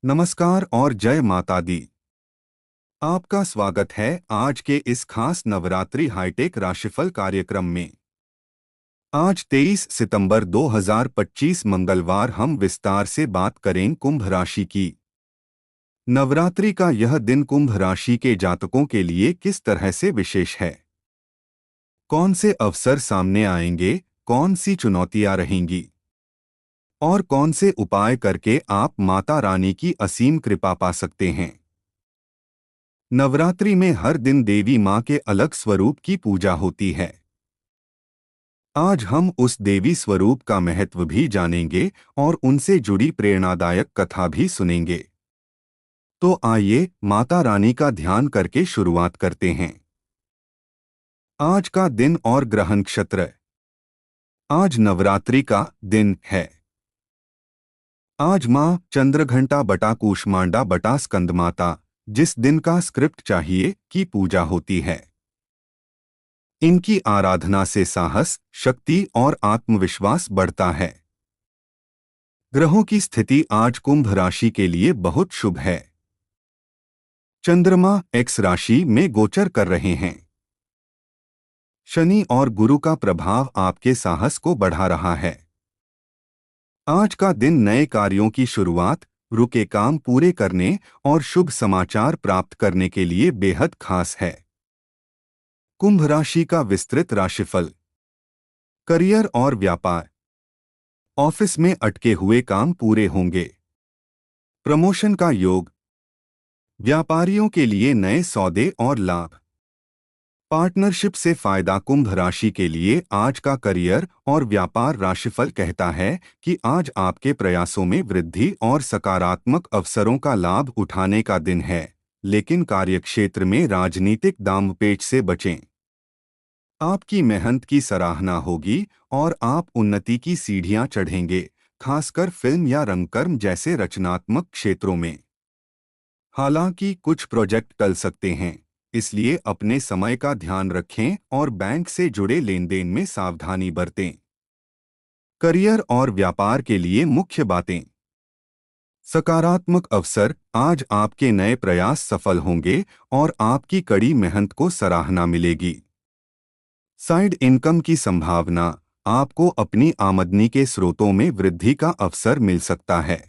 नमस्कार और जय माता दी। आपका स्वागत है आज के इस खास नवरात्रि हाईटेक राशिफल कार्यक्रम में। आज 23 सितंबर 2025 मंगलवार हम विस्तार से बात करें कुंभ राशि की। नवरात्रि का यह दिन कुंभ राशि के जातकों के लिए किस तरह से विशेष है, कौन से अवसर सामने आएंगे, कौन सी चुनौतियां रहेंगी और कौन से उपाय करके आप माता रानी की असीम कृपा पा सकते हैं। नवरात्रि में हर दिन देवी मां के अलग स्वरूप की पूजा होती है। आज हम उस देवी स्वरूप का महत्व भी जानेंगे और उनसे जुड़ी प्रेरणादायक कथा भी सुनेंगे। तो आइए माता रानी का ध्यान करके शुरुआत करते हैं। आज का दिन और ग्रह नक्षत्र। आज नवरात्रि का दिन है। आज मां चंद्रघंटा बटा कूष्मांडा बटा स्कंदमाता, जिस दिन का स्क्रिप्ट चाहिए, की पूजा होती है। इनकी आराधना से साहस, शक्ति और आत्मविश्वास बढ़ता है। ग्रहों की स्थिति आज कुंभ राशि के लिए बहुत शुभ है। चंद्रमा एक्स राशि में गोचर कर रहे हैं। शनि और गुरु का प्रभाव आपके साहस को बढ़ा रहा है। आज का दिन नए कार्यों की शुरुआत, रुके काम पूरे करने और शुभ समाचार प्राप्त करने के लिए बेहद खास है। कुंभ राशि का विस्तृत राशिफल। करियर और व्यापार। ऑफिस में अटके हुए काम पूरे होंगे। प्रमोशन का योग। व्यापारियों के लिए नए सौदे और लाभ। पार्टनरशिप से फायदा। कुंभ राशि के लिए आज का करियर और व्यापार राशिफल कहता है कि आज आपके प्रयासों में वृद्धि और सकारात्मक अवसरों का लाभ उठाने का दिन है, लेकिन कार्यक्षेत्र में राजनीतिक दांवपेच से बचें। आपकी मेहनत की सराहना होगी और आप उन्नति की सीढ़ियां चढ़ेंगे, खासकर फिल्म या रंगकर्म जैसे रचनात्मक क्षेत्रों में। हालांकि कुछ प्रोजेक्ट टल सकते हैं, इसलिए अपने समय का ध्यान रखें और बैंक से जुड़े लेनदेन में सावधानी बरतें। करियर और व्यापार के लिए मुख्य बातें। सकारात्मक अवसर। आज आपके नए प्रयास सफल होंगे और आपकी कड़ी मेहनत को सराहना मिलेगी। साइड इनकम की संभावना। आपको अपनी आमदनी के स्रोतों में वृद्धि का अवसर मिल सकता है।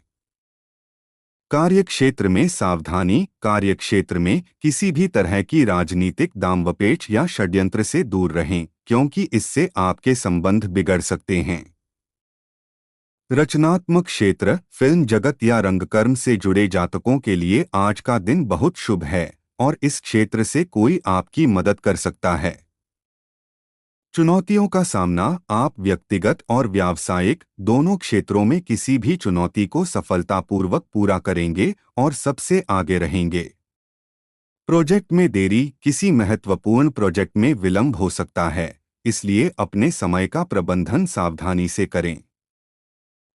कार्यक्षेत्र में सावधानी। कार्यक्षेत्र में किसी भी तरह की राजनीतिक दांवपेच या षड्यंत्र से दूर रहें, क्योंकि इससे आपके संबंध बिगड़ सकते हैं। रचनात्मक क्षेत्र। फिल्म जगत या रंगकर्म से जुड़े जातकों के लिए आज का दिन बहुत शुभ है और इस क्षेत्र से कोई आपकी मदद कर सकता है। चुनौतियों का सामना। आप व्यक्तिगत और व्यावसायिक दोनों क्षेत्रों में किसी भी चुनौती को सफलतापूर्वक पूरा करेंगे और सबसे आगे रहेंगे। प्रोजेक्ट में देरी। किसी महत्वपूर्ण प्रोजेक्ट में विलंब हो सकता है, इसलिए अपने समय का प्रबंधन सावधानी से करें।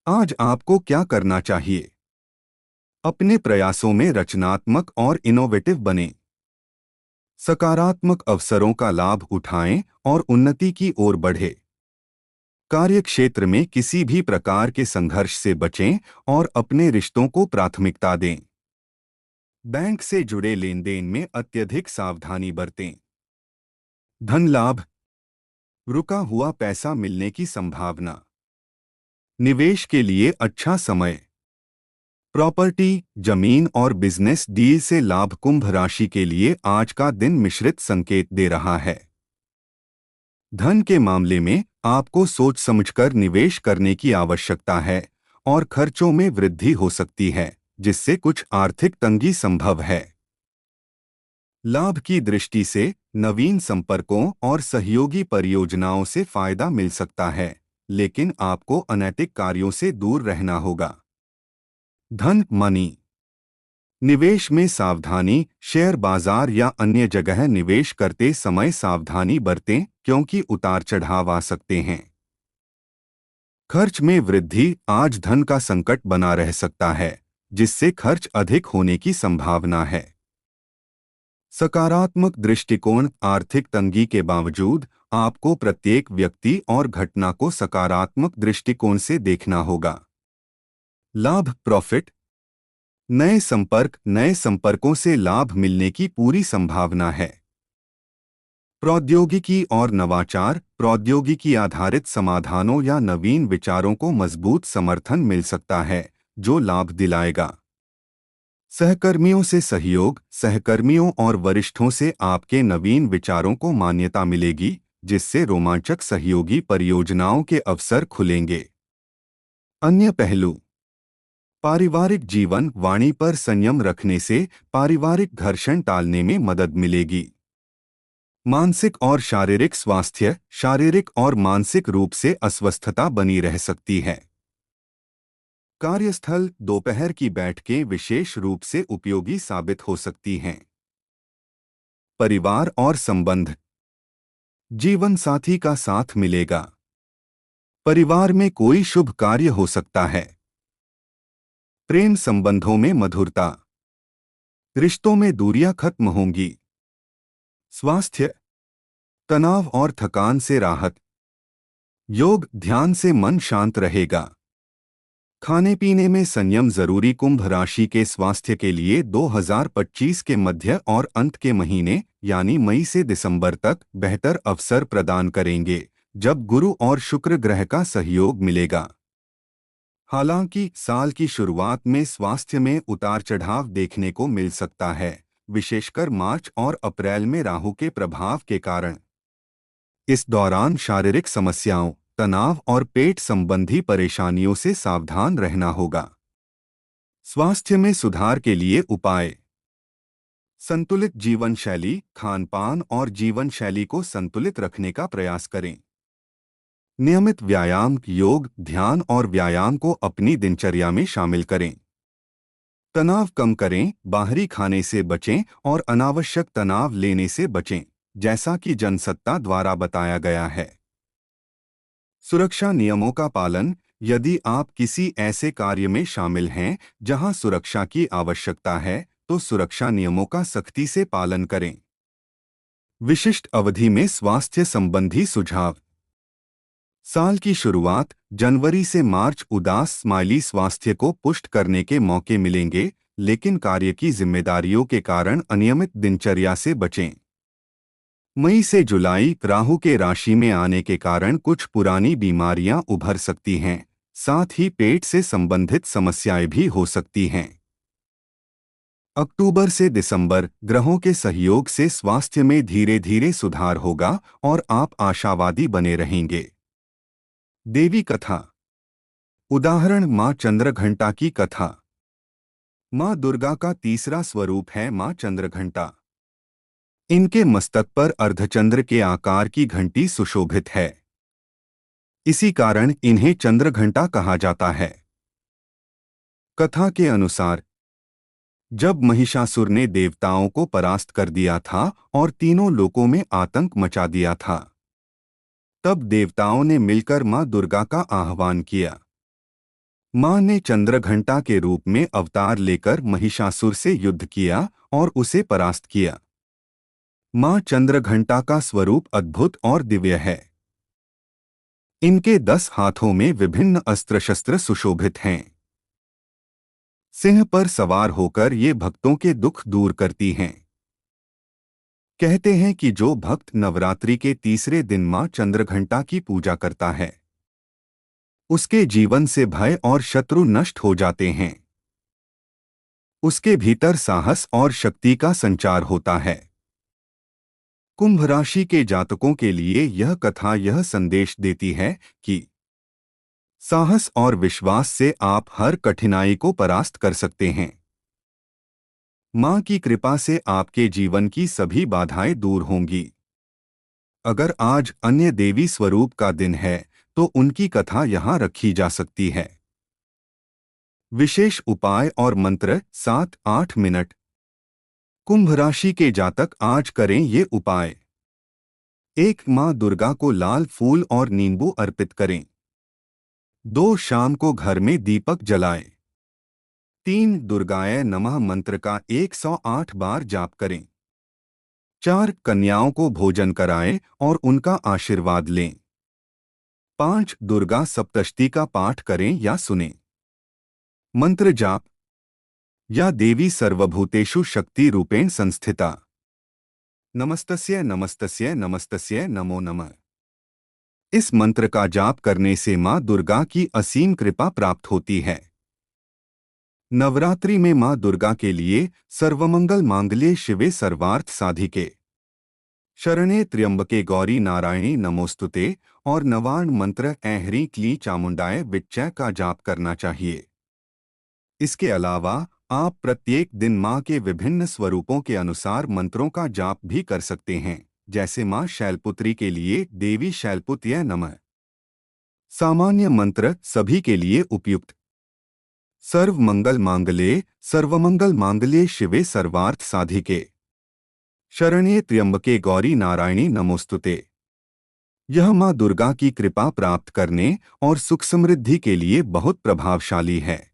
आज आपको क्या करना चाहिए? अपने प्रयासों में रचनात्मक और इनोवेटिव बनें। सकारात्मक अवसरों का लाभ उठाएं और उन्नति की ओर बढ़ें। कार्यक्षेत्र में किसी भी प्रकार के संघर्ष से बचें और अपने रिश्तों को प्राथमिकता दें। बैंक से जुड़े लेनदेन में अत्यधिक सावधानी बरतें। धन लाभ। रुका हुआ पैसा मिलने की संभावना। निवेश के लिए अच्छा समय। प्रॉपर्टी, जमीन और बिजनेस डील से लाभ। कुंभ राशि के लिए आज का दिन मिश्रित संकेत दे रहा है। धन के मामले में आपको सोच समझकर निवेश करने की आवश्यकता है और खर्चों में वृद्धि हो सकती है, जिससे कुछ आर्थिक तंगी संभव है। लाभ की दृष्टि से नवीन संपर्कों और सहयोगी परियोजनाओं से फायदा मिल सकता है, लेकिन आपको अनैतिक कार्यों से दूर रहना होगा। धन मनी। निवेश में सावधानी। शेयर बाजार या अन्य जगह निवेश करते समय सावधानी बरतें, क्योंकि उतार चढ़ाव आ सकते हैं। खर्च में वृद्धि। आज धन का संकट बना रह सकता है, जिससे खर्च अधिक होने की संभावना है। सकारात्मक दृष्टिकोण। आर्थिक तंगी के बावजूद आपको प्रत्येक व्यक्ति और घटना को सकारात्मक दृष्टिकोण से देखना होगा। लाभ प्रॉफिट। नए संपर्कों से लाभ मिलने की पूरी संभावना है। प्रौद्योगिकी और नवाचार, प्रौद्योगिकी आधारित समाधानों या नवीन विचारों को मजबूत समर्थन मिल सकता है, जो लाभ दिलाएगा। सहकर्मियों से सहयोग, सहकर्मियों और वरिष्ठों से आपके नवीन विचारों को मान्यता मिलेगी, जिससे रोमांचक सहयोगी परियोजनाओं के अवसर खुलेंगे। अन्य पहलू। पारिवारिक जीवन, वाणी पर संयम रखने से पारिवारिक घर्षण टालने में मदद मिलेगी। मानसिक और शारीरिक स्वास्थ्य, शारीरिक और मानसिक रूप से अस्वस्थता बनी रह सकती है। कार्यस्थल, दोपहर की बैठकें विशेष रूप से उपयोगी साबित हो सकती हैं। परिवार और संबंध, जीवन साथी का साथ मिलेगा। परिवार में कोई शुभ कार्य हो सकता है। प्रेम संबंधों में मधुरता, रिश्तों में दूरियां खत्म होंगी। स्वास्थ्य, तनाव और थकान से राहत। योग, ध्यान से मन शांत रहेगा। खाने पीने में संयम जरूरी। कुंभ राशि के स्वास्थ्य के लिए 2025 के मध्य और अंत के महीने यानी मई से दिसंबर तक बेहतर अवसर प्रदान करेंगे, जब गुरु और शुक्र ग्रह का सहयोग मिलेगा। हालांकि साल की शुरुआत में स्वास्थ्य में उतार चढ़ाव देखने को मिल सकता है, विशेषकर मार्च और अप्रैल में राहु के प्रभाव के कारण। इस दौरान शारीरिक समस्याओं, तनाव और पेट संबंधी परेशानियों से सावधान रहना होगा। स्वास्थ्य में सुधार के लिए उपाय। संतुलित जीवन शैली, खान-पान और जीवन शैली को संतुलित रखने का प्रयास करें। नियमित व्यायाम, योग, ध्यान और व्यायाम को अपनी दिनचर्या में शामिल करें। तनाव कम करें, बाहरी खाने से बचें और अनावश्यक तनाव लेने से बचें, जैसा कि जनसत्ता द्वारा बताया गया है। सुरक्षा नियमों का पालन। यदि आप किसी ऐसे कार्य में शामिल हैं जहां सुरक्षा की आवश्यकता है, तो सुरक्षा नियमों का सख्ती से पालन करें। विशिष्ट अवधि में स्वास्थ्य संबंधी सुझाव। साल की शुरुआत, जनवरी से मार्च उदास स्माइली स्वास्थ्य को पुष्ट करने के मौके मिलेंगे, लेकिन कार्य की जिम्मेदारियों के कारण अनियमित दिनचर्या से बचें। मई से जुलाई, राहु के राशि में आने के कारण कुछ पुरानी बीमारियां उभर सकती हैं, साथ ही पेट से संबंधित समस्याएं भी हो सकती हैं। अक्टूबर से दिसंबर, ग्रहों के सहयोग से स्वास्थ्य में धीरे धीरे सुधार होगा और आप आशावादी बने रहेंगे। देवी कथा। उदाहरण, मां चंद्रघंटा की कथा। मां दुर्गा का तीसरा स्वरूप है मां चंद्रघंटा। इनके मस्तक पर अर्धचंद्र के आकार की घंटी सुशोभित है। इसी कारण इन्हें चंद्रघंटा कहा जाता है। कथा के अनुसार, जब महिषासुर ने देवताओं को परास्त कर दिया था और तीनों लोकों में आतंक मचा दिया था, तब देवताओं ने मिलकर मां दुर्गा का आह्वान किया। मां ने चंद्रघंटा के रूप में अवतार लेकर महिषासुर से युद्ध किया और उसे परास्त किया। मां चंद्रघंटा का स्वरूप अद्भुत और दिव्य है। इनके 10 हाथों में विभिन्न अस्त्र शस्त्र सुशोभित हैं। सिंह पर सवार होकर ये भक्तों के दुख दूर करती हैं। कहते हैं कि जो भक्त नवरात्रि के तीसरे दिन मां चंद्रघंटा की पूजा करता है, उसके जीवन से भय और शत्रु नष्ट हो जाते हैं। उसके भीतर साहस और शक्ति का संचार होता है। कुंभ राशि के जातकों के लिए यह कथा यह संदेश देती है कि साहस और विश्वास से आप हर कठिनाई को परास्त कर सकते हैं। मां की कृपा से आपके जीवन की सभी बाधाएं दूर होंगी। अगर आज अन्य देवी स्वरूप का दिन है, तो उनकी कथा यहाँ रखी जा सकती है। विशेष उपाय और मंत्र। 7-8 मिनट। कुंभ राशि के जातक आज करें ये उपाय। 1. मां दुर्गा को लाल फूल और नींबू अर्पित करें। 2. शाम को घर में दीपक जलाएं। 3. दुर्गाय नमः मंत्र का 108 बार जाप करें। 4. कन्याओं को भोजन कराएं और उनका आशीर्वाद लें। 5. दुर्गा सप्तशती का पाठ करें या सुनें। मंत्र जाप। या देवी सर्वभूतेषु शक्ति रूपेण संस्थिता। नमस्तस्य नमस्तस्य नमस्तस्य नमो नमः। इस मंत्र का जाप करने से मां दुर्गा की असीम कृपा प्राप्त होती है। नवरात्रि में मां दुर्गा के लिए सर्वमंगल मांगल्ये शिवे सर्वार्थ साधिके शरणे त्र्यंबके गौरी नारायणी नमोस्तुते और नवार्ण मंत्र ऐं ह्रीं क्लीं चामुंडाय विच्चय का जाप करना चाहिए। इसके अलावा आप प्रत्येक दिन मां के विभिन्न स्वरूपों के अनुसार मंत्रों का जाप भी कर सकते हैं, जैसे मां शैलपुत्री के लिए देवी शैलपुत्र्यै नमः। सामान्य मंत्र सभी के लिए उपयुक्त। सर्वमंगल मांगल्ये शिवे सर्वार्थ साधिके शरण्ये त्र्यंबके गौरी नारायणी नमोस्तुते। यह मां दुर्गा की कृपा प्राप्त करने और सुख समृद्धि के लिए बहुत प्रभावशाली है।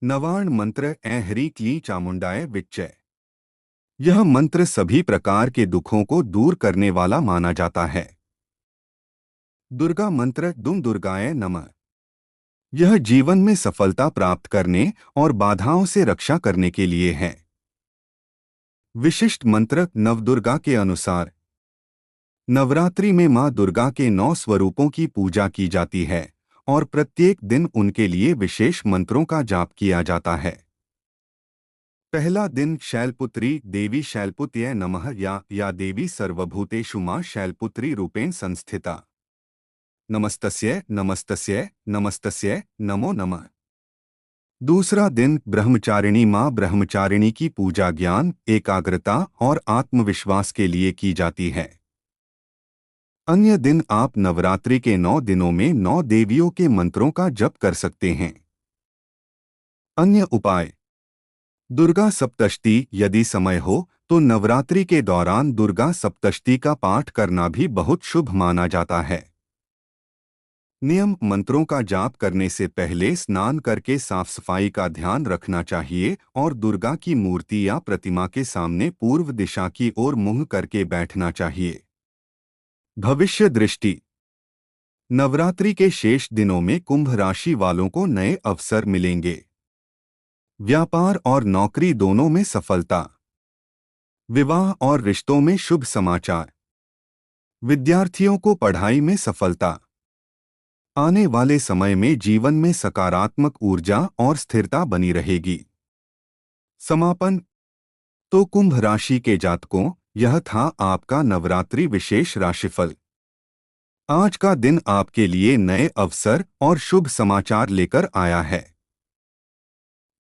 नवार्ण मंत्र ऐं ह्रीं क्लीं चामुंडाय विच्चय। यह मंत्र सभी प्रकार के दुखों को दूर करने वाला माना जाता है। दुर्गा मंत्र दुम दुर्गाय नमः। यह जीवन में सफलता प्राप्त करने और बाधाओं से रक्षा करने के लिए है। विशिष्ट मंत्र नवदुर्गा के अनुसार। नवरात्रि में मां दुर्गा के 9 स्वरूपों की पूजा की जाती है और प्रत्येक दिन उनके लिए विशेष मंत्रों का जाप किया जाता है। पहला दिन शैलपुत्री देवी शैलपुत्र्यै नमः या देवी सर्वभूतेषु मां शैलपुत्री रूपेण संस्थिता। नमस्तस्य नमस्तस्य नमस्तस्य नमो नमः। दूसरा दिन ब्रह्मचारिणी मां ब्रह्मचारिणी की पूजा ज्ञान, एकाग्रता और आत्मविश्वास के लिए की जाती है। अन्य दिन आप नवरात्रि के 9 दिनों में 9 देवियों के मंत्रों का जप कर सकते हैं। अन्य उपाय। दुर्गा सप्तशती यदि समय हो तो नवरात्रि के दौरान दुर्गा सप्तशती का पाठ करना भी बहुत शुभ माना जाता है। नियम मंत्रों का जाप करने से पहले स्नान करके साफ सफाई का ध्यान रखना चाहिए और दुर्गा की मूर्ति या प्रतिमा के सामने पूर्व दिशा की ओर मुंह करके बैठना चाहिए। भविष्य दृष्टि। नवरात्रि के शेष दिनों में कुंभ राशि वालों को नए अवसर मिलेंगे। व्यापार और नौकरी दोनों में सफलता। विवाह और रिश्तों में शुभ समाचार। विद्यार्थियों को पढ़ाई में सफलता। आने वाले समय में जीवन में सकारात्मक ऊर्जा और स्थिरता बनी रहेगी। समापन। तो कुंभ राशि के जातकों, यह था आपका नवरात्रि विशेष राशिफल। आज का दिन आपके लिए नए अवसर और शुभ समाचार लेकर आया है।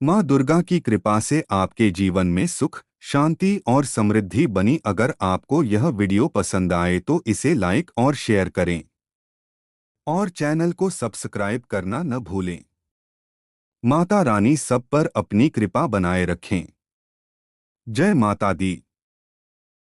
मां दुर्गा की कृपा से आपके जीवन में सुख, शांति और समृद्धि बनी। अगर आपको यह वीडियो पसंद आए तो इसे लाइक और शेयर करें और चैनल को सब्सक्राइब करना न भूलें। माता रानी सब पर अपनी कृपा बनाए रखें। जय माता दी।